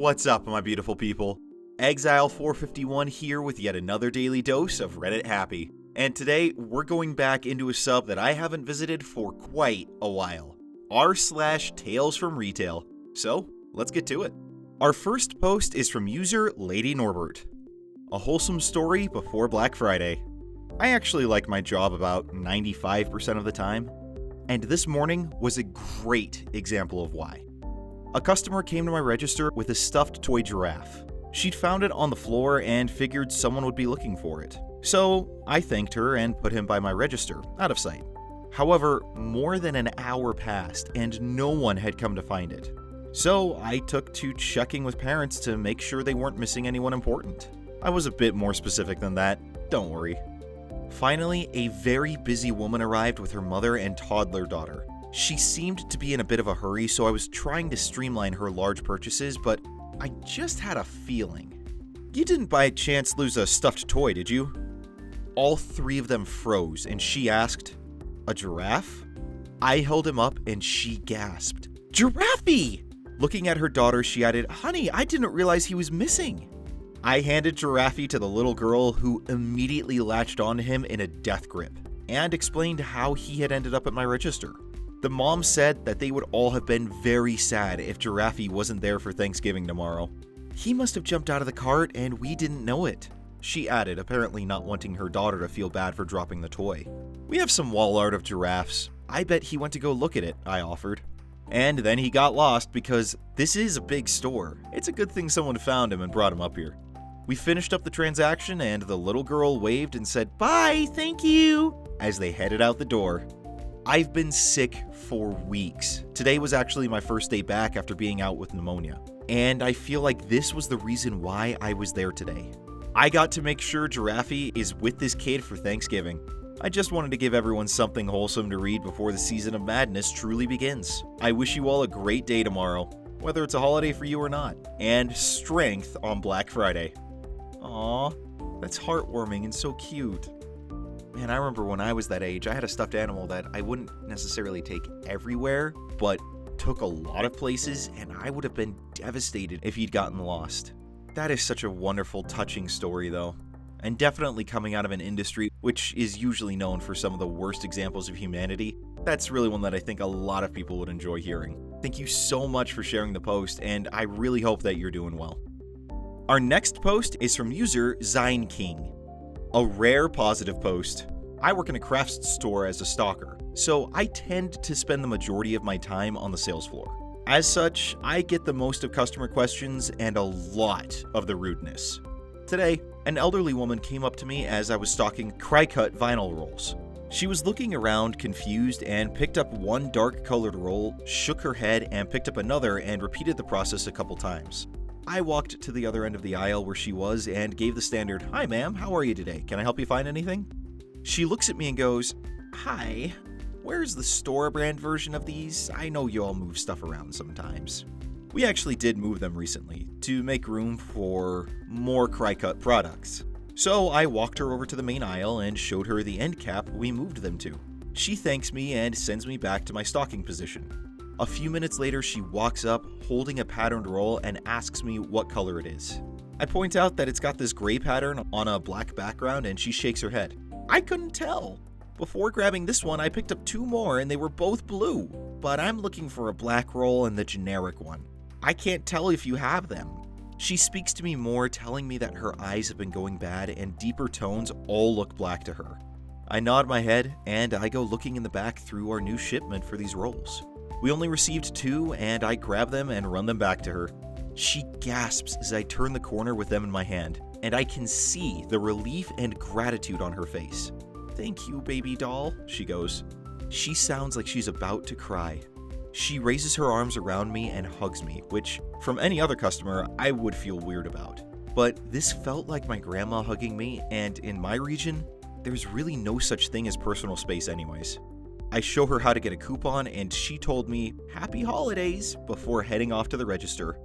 What's up, my beautiful people? Exile451 here with yet another daily dose of Reddit Happy. And today, we're going back into a sub that I haven't visited for quite a while. r/TalesFromRetail. So, let's get to it. Our first post is from user Lady Norbert. A wholesome story before Black Friday. I actually like my job about 95% of the time, and this morning was a great example of why. A customer came to my register with a stuffed toy giraffe. She'd found it on the floor and figured someone would be looking for it. So I thanked her and put him by my register, out of sight. However, more than an hour passed and no one had come to find it. So I took to checking with parents to make sure they weren't missing anyone important. I was a bit more specific than that, don't worry. Finally, a very busy woman arrived with her mother and toddler daughter. She seemed to be in a bit of a hurry, so I was trying to streamline her large purchases, but I just had a feeling. You didn't by chance lose a stuffed toy, did you? All three of them froze, and she asked, "A giraffe?" I held him up, and she gasped, "Giraffe!" Looking at her daughter, she added, "Honey, I didn't realize he was missing." I handed Giraffe to the little girl, who immediately latched onto him in a death grip, and explained how he had ended up at my register. The mom said that they would all have been very sad if Giraffe wasn't there for Thanksgiving tomorrow. "He must have jumped out of the cart and we didn't know it," she added, apparently not wanting her daughter to feel bad for dropping the toy. "We have some wall art of giraffes. I bet he went to go look at it," I offered. And then he got lost because this is a big store. It's a good thing someone found him and brought him up here. We finished up the transaction and the little girl waved and said, "Bye, thank you," as they headed out the door. I've been sick for weeks. Today was actually my first day back after being out with pneumonia, and I feel like this was the reason why I was there today. I got to make sure Giraffe is with this kid for Thanksgiving. I just wanted to give everyone something wholesome to read before the season of madness truly begins. I wish you all a great day tomorrow, whether it's a holiday for you or not, and strength on Black Friday. Aw, that's heartwarming and so cute. Man, I remember when I was that age, I had a stuffed animal that I wouldn't necessarily take everywhere, but took a lot of places, and I would have been devastated if he'd gotten lost. That is such a wonderful, touching story, though, and definitely coming out of an industry which is usually known for some of the worst examples of humanity. That's really one that I think a lot of people would enjoy hearing. Thank you so much for sharing the post, and I really hope that you're doing well. Our next post is from user Zine King. A rare positive post. I work in a crafts store as a stalker, so I tend to spend the majority of my time on the sales floor. As such, I get the most of customer questions and a lot of the rudeness. Today, an elderly woman came up to me as I was stocking cry-cut vinyl rolls. She was looking around confused and picked up one dark colored roll, shook her head and picked up another and repeated the process a couple times. I walked to the other end of the aisle where she was and gave the standard, "Hi ma'am, how are you today? Can I help you find anything?" She looks at me and goes, "Hi, where's the store brand version of these? I know you all move stuff around sometimes." We actually did move them recently to make room for more cry-cut products. So I walked her over to the main aisle and showed her the end cap we moved them to. She thanks me and sends me back to my stocking position. A few minutes later, she walks up holding a patterned roll and asks me what color it is. I point out that it's got this gray pattern on a black background and she shakes her head. I couldn't tell. Before grabbing this one, I picked up two more and they were both blue, but I'm looking for a black roll and the generic one. I can't tell if you have them. She speaks to me more, telling me that her eyes have been going bad and deeper tones all look black to her. I nod my head and I go looking in the back through our new shipment for these rolls. We only received two, and I grab them and run them back to her. She gasps as I turn the corner with them in my hand, and I can see the relief and gratitude on her face. "Thank you, baby doll," she goes. She sounds like she's about to cry. She raises her arms around me and hugs me, which, from any other customer, I would feel weird about. But this felt like my grandma hugging me, and in my region, there's really no such thing as personal space anyways. I show her how to get a coupon, and she told me, "Happy holidays," before heading off to the register.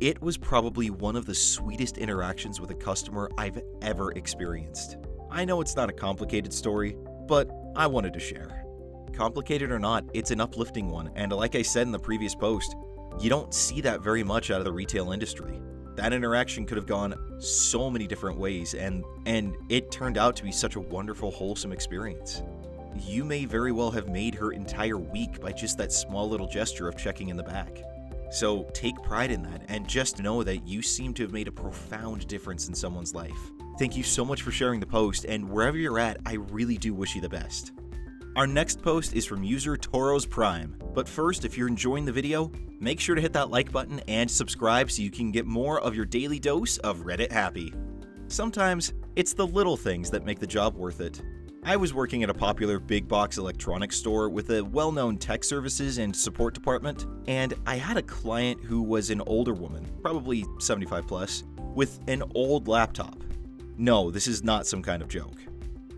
It was probably one of the sweetest interactions with a customer I've ever experienced. I know it's not a complicated story, but I wanted to share. Complicated or not, it's an uplifting one, and like I said in the previous post, You don't see that very much out of the retail industry. That interaction could have gone so many different ways, and it turned out to be such a wonderful, wholesome experience. You may very well have made her entire week by just that small little gesture of checking in the back. So take pride in that, and just know that you seem to have made a profound difference in someone's life. Thank you so much for sharing the post, and wherever you're at, I really do wish you the best. Our next post is from user Toros Prime. But first, if you're enjoying the video, make sure to hit that like button and subscribe so you can get more of your daily dose of Reddit happy. Sometimes, it's the little things that make the job worth it. I was working at a popular big box electronics store with a well-known tech services and support department, and I had a client who was an older woman, probably 75 plus, with an old laptop. No, this is not some kind of joke.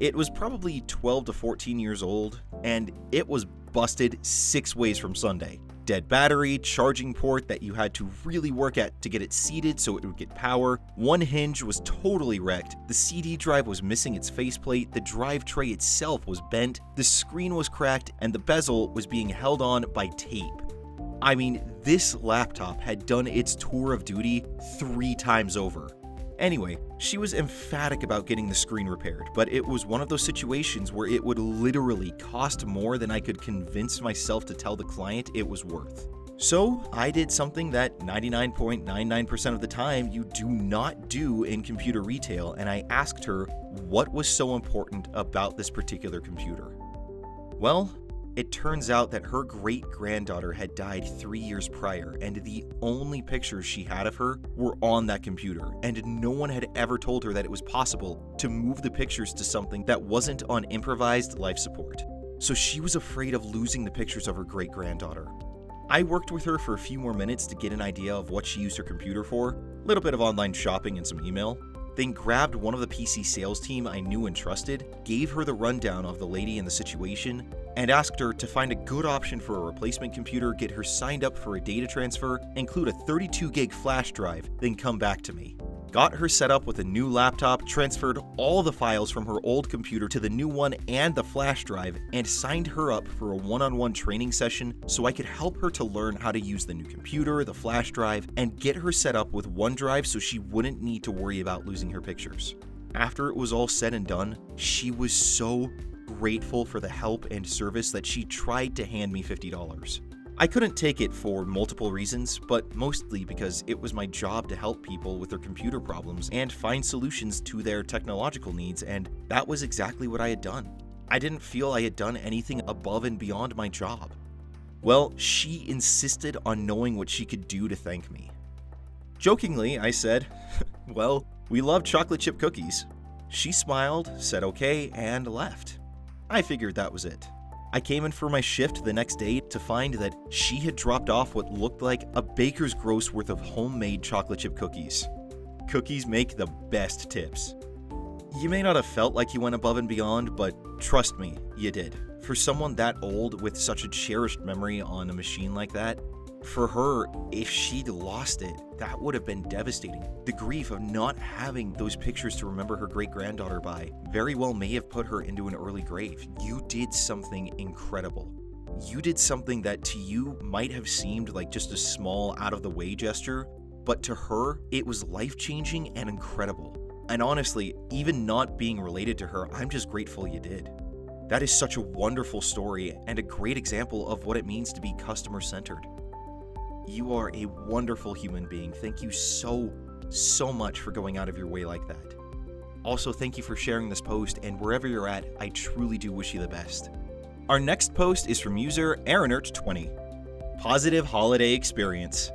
It was probably 12 to 14 years old, and it was busted 6 ways from Sunday. Dead battery, charging port that you had to really work at to get it seated so it would get power. One hinge was totally wrecked. The CD drive was missing its faceplate. The drive tray itself was bent. The screen was cracked, and the bezel was being held on by tape. I mean, this laptop had done its tour of duty 3 times over. Anyway, she was emphatic about getting the screen repaired, but it was one of those situations where it would literally cost more than I could convince myself to tell the client it was worth. So I did something that 99.99% of the time you do not do in computer retail, and I asked her what was so important about this particular computer. Well, it turns out that her great-granddaughter had died 3 years prior, and the only pictures she had of her were on that computer, and no one had ever told her that it was possible to move the pictures to something that wasn't on improvised life support. So she was afraid of losing the pictures of her great-granddaughter. I worked with her for a few more minutes to get an idea of what she used her computer for, a little bit of online shopping and some email, then grabbed one of the PC sales team I knew and trusted, gave her the rundown of the lady and the situation, and asked her to find a good option for a replacement computer, get her signed up for a data transfer, include a 32 gig flash drive, then come back to me. Got her set up with a new laptop, transferred all the files from her old computer to the new one and the flash drive, and signed her up for a one-on-one training session so I could help her to learn how to use the new computer, the flash drive, and get her set up with OneDrive so she wouldn't need to worry about losing her pictures. After it was all said and done, she was so grateful for the help and service that she tried to hand me $50. I couldn't take it for multiple reasons, but mostly because it was my job to help people with their computer problems and find solutions to their technological needs, and that was exactly what I had done. I didn't feel I had done anything above and beyond my job. Well, she insisted on knowing what she could do to thank me. Jokingly, I said, "Well, we love chocolate chip cookies." She smiled, said okay, and left. I figured that was it. I came in for my shift the next day to find that she had dropped off what looked like a baker's gross worth of homemade chocolate chip cookies. Cookies make the best tips. You may not have felt like you went above and beyond, but trust me, you did. For someone that old with such a cherished memory on a machine like that, for her, if she'd lost it, that would have been devastating. The grief of not having those pictures to remember her great-granddaughter by very well may have put her into an early grave. You did something incredible. You did something that to you might have seemed like just a small, out-of-the-way gesture, but to her, it was life-changing and incredible. And honestly, even not being related to her, I'm just grateful you did. That is such a wonderful story and a great example of what it means to be customer-centered. You are a wonderful human being. Thank you so much for going out of your way like that. Also, thank you for sharing this post, and wherever you're at, I truly do wish you the best. Our next post is from user Aaronert20. Positive holiday experience.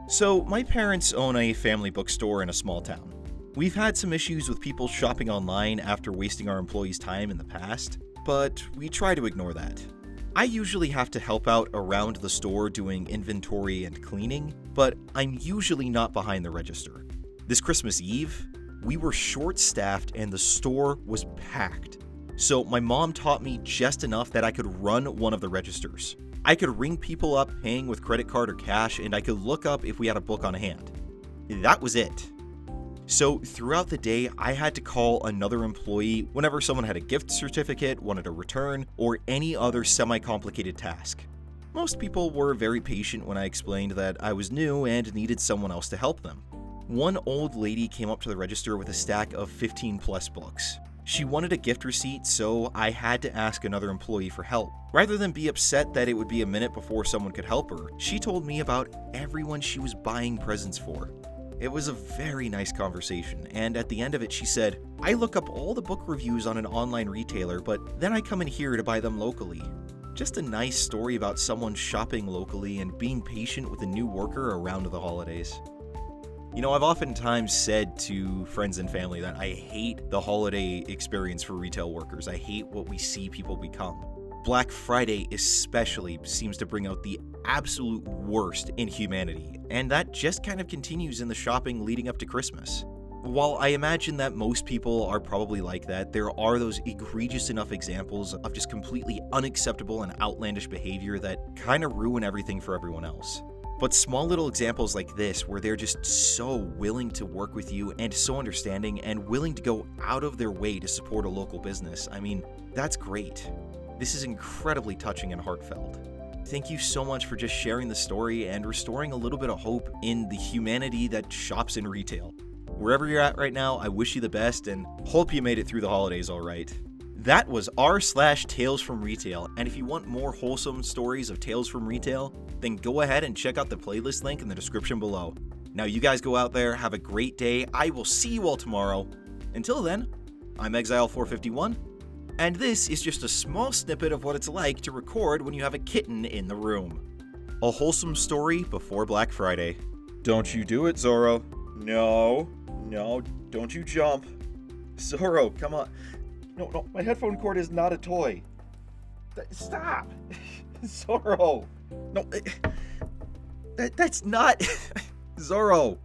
So, my parents own a family bookstore in a small town. We've had some issues with people shopping online after wasting our employees' time in the past, but we try to ignore that. I usually have to help out around the store doing inventory and cleaning, but I'm usually not behind the register. This Christmas Eve, we were short-staffed and the store was packed. So my mom taught me just enough that I could run one of the registers. I could ring people up paying with credit card or cash, and I could look up if we had a book on hand. That was it. So throughout the day, I had to call another employee whenever someone had a gift certificate, wanted a return, or any other semi-complicated task. Most people were very patient when I explained that I was new and needed someone else to help them. One old lady came up to the register with a stack of 15 plus books. She wanted a gift receipt, so I had to ask another employee for help. Rather than be upset that it would be a minute before someone could help her, she told me about everyone she was buying presents for. It was a very nice conversation, and at the end of it she said, "I look up all the book reviews on an online retailer, but then I come in here to buy them locally." Just a nice story about someone shopping locally and being patient with a new worker around the holidays. You know, I've oftentimes said to friends and family that I hate the holiday experience for retail workers. I hate what we see people become. Black Friday especially seems to bring out the absolute worst in humanity, and that just kind of continues in the shopping leading up to Christmas. While I imagine that most people are probably like that, there are those egregious enough examples of just completely unacceptable and outlandish behavior that kind of ruin everything for everyone else. But small little examples like this, where they're just so willing to work with you and so understanding and willing to go out of their way to support a local business, I mean, that's great. This is incredibly touching and heartfelt. Thank you so much for just sharing the story and restoring a little bit of hope in the humanity that shops in retail. Wherever you're at right now, I wish you the best and hope you made it through the holidays all right. That was r/Tales from Retail, and if you want more wholesome stories of Tales from Retail, then go ahead and check out the playlist link in the description below. Now you guys go out there, have a great day. I will see you all tomorrow. Until then, I'm Exile451, and this is just a small snippet of what it's like to record when you have a kitten in the room. A wholesome story before Black Friday. Don't you do it, Zorro. No, don't you jump. Zorro, come on. No, my headphone cord is not a toy. Stop! Zorro! No, that's not... Zorro!